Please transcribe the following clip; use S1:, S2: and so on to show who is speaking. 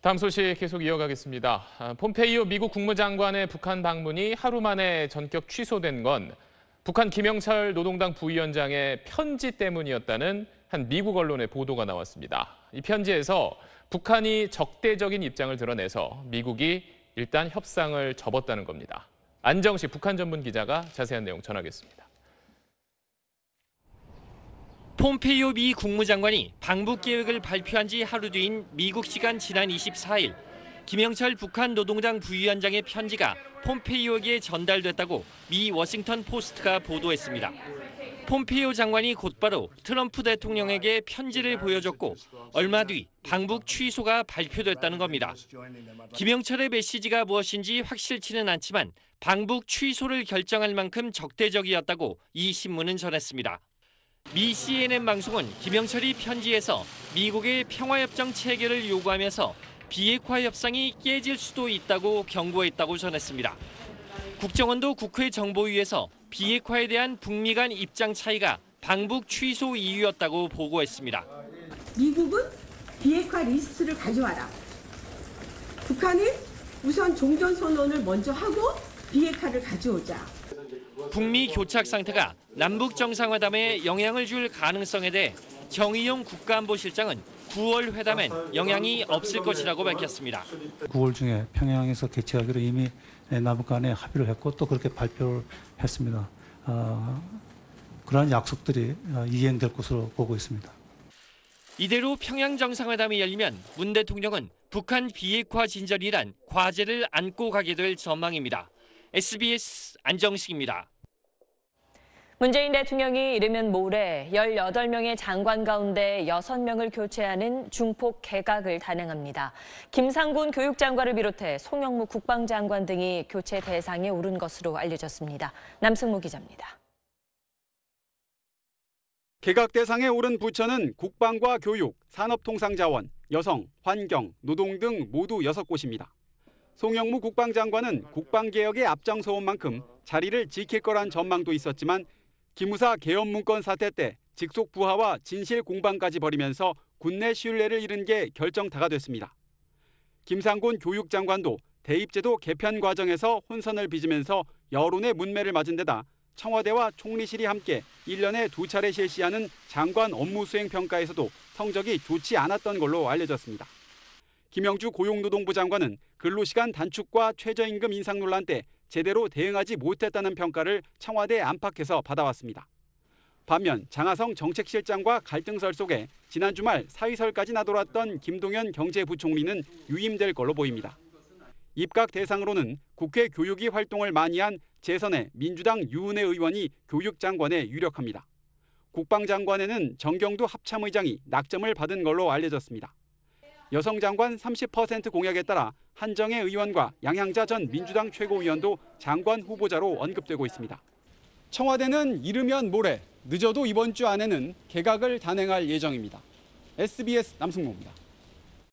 S1: 다음 소식 계속 이어가겠습니다. 폼페이오 미국 국무장관의 북한 방문이 하루 만에 전격 취소된 건 북한 김영철 노동당 부위원장의 편지 때문이었다는 한 미국 언론의 보도가 나왔습니다. 이 편지에서 북한이 적대적인 입장을 드러내서 미국이 일단 협상을 접었다는 겁니다. 안정식 북한 전문 기자가 자세한 내용 전하겠습니다.
S2: 폼페이오 미 국무장관이 방북 계획을 발표한 지 하루 뒤인 미국 시간 지난 24일, 김영철 북한 노동당 부위원장의 편지가 폼페이오에게 전달됐다고 미 워싱턴 포스트가 보도했습니다. 폼페이오 장관이 곧바로 트럼프 대통령에게 편지를 보여줬고 얼마 뒤 방북 취소가 발표됐다는 겁니다. 김영철의 메시지가 무엇인지 확실치는 않지만 방북 취소를 결정할 만큼 적대적이었다고 이 신문은 전했습니다. 미 CNN 방송은 김영철이 편지에서 미국의 평화협정 체결을 요구하면서 비핵화 협상이 깨질 수도 있다고 경고했다고 전했습니다. 국정원도 국회 정보위에서 비핵화에 대한 북미 간 입장 차이가 방북 취소 이유였다고 보고했습니다.
S3: 미국은 비핵화 리스트를 가져와라. 북한은 우선 종전선언을 먼저 하고 비핵화를 가져오자.
S2: 북미 교착 상태가 남북 정상회담에 영향을 줄 가능성에 대해 정의용 국가안보실장은 9월 회담엔 영향이 없을 것이라고 밝혔습니다.
S4: 9월 중에 평양에서 개최하기로 이미 남북 간에 합의를 했고 또 그렇게 발표를 했습니다. 그러한 약속들이 이행될 것으로 보고 있습니다.
S2: 이대로 평양 정상회담이 열리면 문 대통령은 북한 비핵화 진전이란 과제를 안고 가게 될 전망입니다. SBS 안정식입니다.
S5: 문재인 대통령이 이르면 모레 18명의 장관 가운데 6명을 교체하는 중폭 개각을 단행합니다. 김상곤 교육장관을 비롯해 송영무 국방장관 등이 교체 대상에 오른 것으로 알려졌습니다. 남승무 기자입니다.
S6: 개각 대상에 오른 부처는 국방과 교육, 산업통상자원, 여성, 환경, 노동 등 모두 6곳입니다. 송영무 국방장관은 국방개혁에 앞장서온 만큼 자리를 지킬 거란 전망도 있었지만 기무사 계엄 문건 사태 때 직속 부하와 진실 공방까지 벌이면서 군내 신뢰를 잃은 게 결정타가 됐습니다. 김상곤 교육장관도 대입제도 개편 과정에서 혼선을 빚으면서 여론의 문매를 맞은 데다 청와대와 총리실이 함께 1년에 2차례 실시하는 장관 업무 수행 평가에서도 성적이 좋지 않았던 걸로 알려졌습니다. 김영주 고용노동부 장관은 근로시간 단축과 최저임금 인상 논란 때 제대로 대응하지 못했다는 평가를 청와대 안팎에서 받아왔습니다. 반면 장하성 정책실장과 갈등설 속에 지난 주말 사의설까지 나돌았던 김동연 경제부총리는 유임될 걸로 보입니다. 입각 대상으로는 국회 교육위 활동을 많이 한 재선의 민주당 유은혜 의원이 교육장관에 유력합니다. 국방장관에는 정경두 합참의장이 낙점을 받은 걸로 알려졌습니다. 여성 장관 30% 공약에 따라 한정혜 의원과 양향자 전 민주당 최고위원도 장관 후보자로 언급되고 있습니다. 청와대는 이르면 모레, 늦어도 이번 주 안에는 개각을 단행할 예정입니다. SBS 남승모입니다.